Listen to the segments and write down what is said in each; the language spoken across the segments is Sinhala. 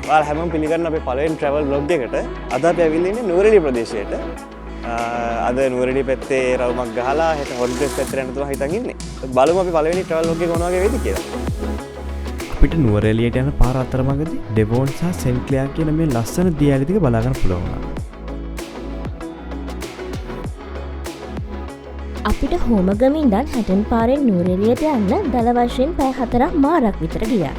ඔයාලා හැමෝම පිළිගන්න අපේ පළවෙනි travel vlog එකට. අද අපි ඇවිල්ලා ඉන්නේ නුවරඑළිය ප්‍රදේශයට. අද නුවරඑළිය පැත්තේ රවුමක් ගහලා හෙට හොල්ගස් පැත්තට යන්න තමයි හිතන් ඉන්නේ. බලමු අපි පළවෙනි travel vlog එක මොන වගේ වෙයිද කියලා. අපිට නුවරඑළියට යන පාර අතරමඟදී ඩෙවෝන් සහ සෙන්ට් ක්ලියාර් කියන මේ ලස්සන දියඇලි ටික බලා ගන්න පුළුවන් වුණා. අපිට හෝමගම ඉඳන් හැටන් පාරෙන් නුවරඑළියට යන්න දල වශයෙන් පැය 4ක් මාරක් විතර ගියා.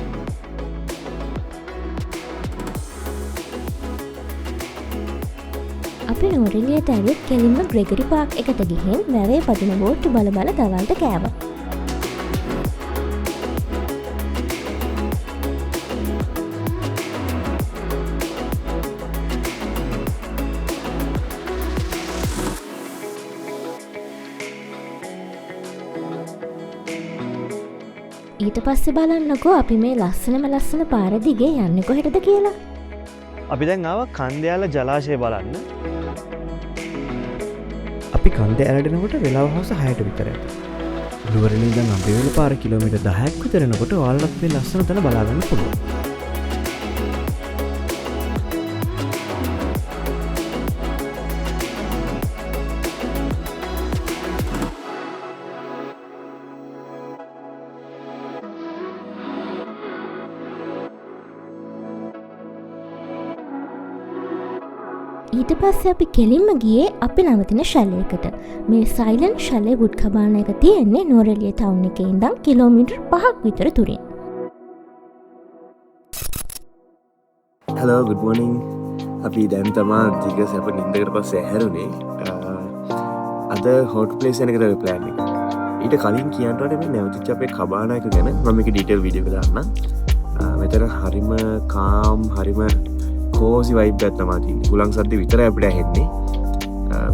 අපි නුවරඑළියට ඇවිත් කෙලින්ම ග්‍රෙගරි පාක් එකට ගිහින් වැවේ පදින බෝට්ටු බල බල දවල්ට කෑවා. ඊට පස්සේ බලන්නකෝ අපි මේ ලස්සන පාර දිගේ යන්නේ කොහෙටද කියලා. අපි දැන් ආවා කන්දයාල ජලාශය බලන්න. අපි කන්දයාලට එනකොට වෙලාව හවස 6ට විතර ඇත. නුවරඑළිය ඉඳන් අඹේවැල පාර කිලෝමීටර් 10ක් විතර යනකොට ඔයාලට මේ ලස්සන තැන බලා ගන්න පුළුවන්. ඊට පස්සේ අපි කෙලින්ම ගියේ අපි නවතින ශැලයකට. මේ සයිලන්ට් ශැලේ වුඩ් කබාන එක තියෙන්නේ නුවරඑළිය ටවුන් එකේ ඉඳන් කිලෝමීටර් 5ක් විතර දුරින්. Hello, good morning. අපි දැන් තමා දිග සැප නින්දකට පස්සේ ඇහැරුණේ. අද හොට් ප්ලේස් එකකට ප්ලෑන් එක. ඊට කලින් කියන්න ඕනේ මේ නැවතිච්ච අපේ කබාන එක ගැන මම මේක ඩීටේල් වීඩියෝ එක දාන්නම්. මෙතන හරිම කාම් හරිම කෝසි වයිබ් එකක් තමයි තියෙන්නේ. හුලං සද්ද විතරයි අපිට ඇහෙන්නේ.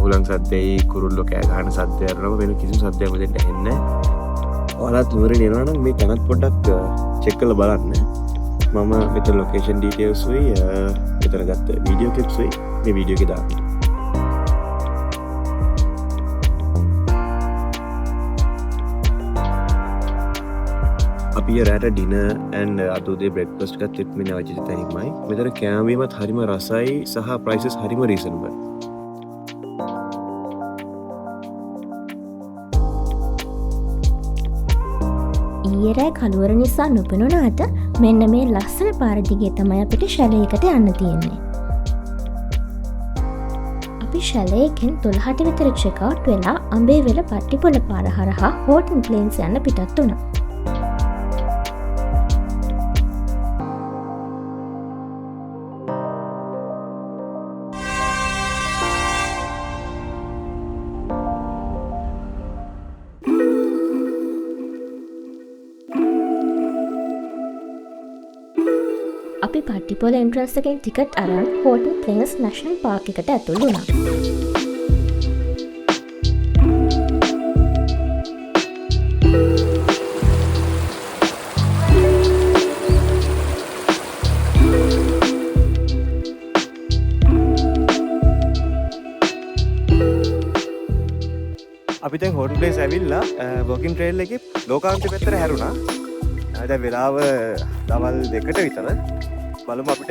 හුලං සද්දේ කුරුල්ලෝ කෑ ගහන සද්දය අරනම වෙන කිසිම සද්දයක් මෙතෙන්ට ඇහෙන්නේ නැහැ. ඔයාලත් නුවරඑළිය එනවා නම් මේ තැනත් පොඩ්ඩක් චෙක් කරලා බලන්න. මම මෙතන ලොකේෂන් ඩීටේල්ස් උයි මෙතන ගත්ත වීඩියෝ ක්ලිප්ස් උයි මේ වීඩියෝ එකේ දාන්න. අපි රෑට ඩින ඇන්ඩ් අතුදේ බ්‍රෙක්ෆාස්ට් එකත් එක්ක මේ අවජිත තැනින්මයි. මෙතන කෑමවීමත් හරිම රසයි සහ ප්‍රයිසස් හරිම රීසනබල්. ඊයේ රෑ කළුවර නිසා නොපෙනුනාට මෙන්න මේ ලස්සන පාර දිගේ තමයි අපිට ශැලයකට යන්න තියෙන්නේ. අපි ශැලයකින් 12ට විතර චෙක් අවුට් වෙලා අඹේවැල පට්ටිපොළ පාර හරහා හෝටන් ප්ලේන්ස් යන්න පිටත් වුණා. අපි පට්ටිපොළ එන්ට්‍රන්ස් එකෙන් ටිකට් අරන් හෝටන් ප්ලේන්ස් නැෂනල් පාර්ක් එකට ඇතුල් වුණා. අපි දැන් හෝටන් ප්ලේස් ඇවිල්ලා වොකින් ට්‍රේල් එකේ ලෝකාන්තය පැත්තට හැරුණා. දැන් වෙලාව දවල් 2ට විතර. බලමු අපිට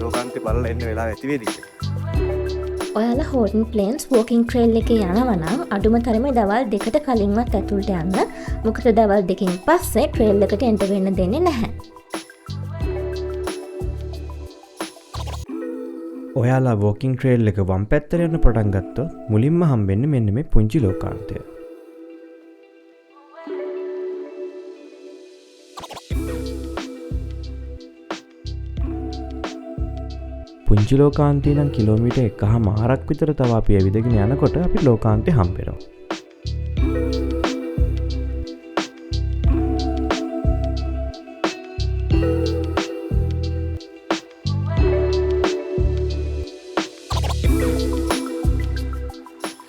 ලෝකාන්තය බලලා එන්න වෙලාව ඇති වේද කියලා. ඔයාලා හෝටන් ප්ලේන්ස් වෝකින් ට්‍රේල් එකේ යනවා නම් අඩුම තරමේ දවල් 2කට කලින්වත් ඇතුළට යන්න. මොකද දවල් 2කින් පස්සේ ට්‍රේල් එකට එන්ටර් වෙන්න දෙන්නේ නැහැ. ඔයාලා වෝකින් ට්‍රේල් එක වම් පැත්තට යන පටන් ගත්තොත් මුලින්ම හම්බෙන්නේ මෙන්න මේ පුංචි ලෝකාන්තය. පුංචි ලෝකාන්තය නම් කිලෝමීටර් 1.5ක් විතර තව අපි ඇවිදගෙන යනකොට අපි ලෝකාන්තය හම්බෙනවා.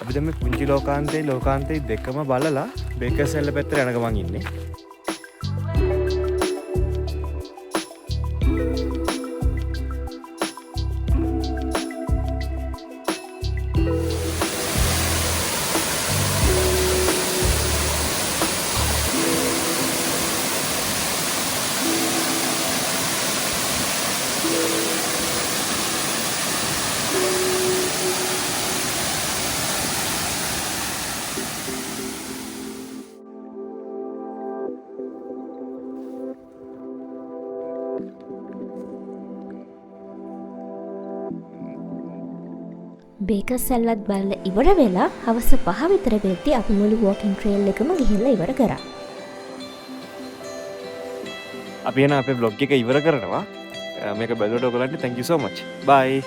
අපි දැන් මේ පුංචි ලෝකාන්තේ දෙකම බලලා බේකර්ස්වැල්ල පැත්තට යන ගමන් ඉන්නේ. බේකර් සැල්ලත් බලල ඉවර වෙලා හවස 5 විතර වෙද්දී අපි මුළු වෝකින් ට්‍රේල් එකම ගිහිල්ලා ඉවර කරා. අපි එන අපේ බ්ලොග් එක ඉවර කරනවා. මේක බැලුවට ඔයගලන්ට thank you so much. bye.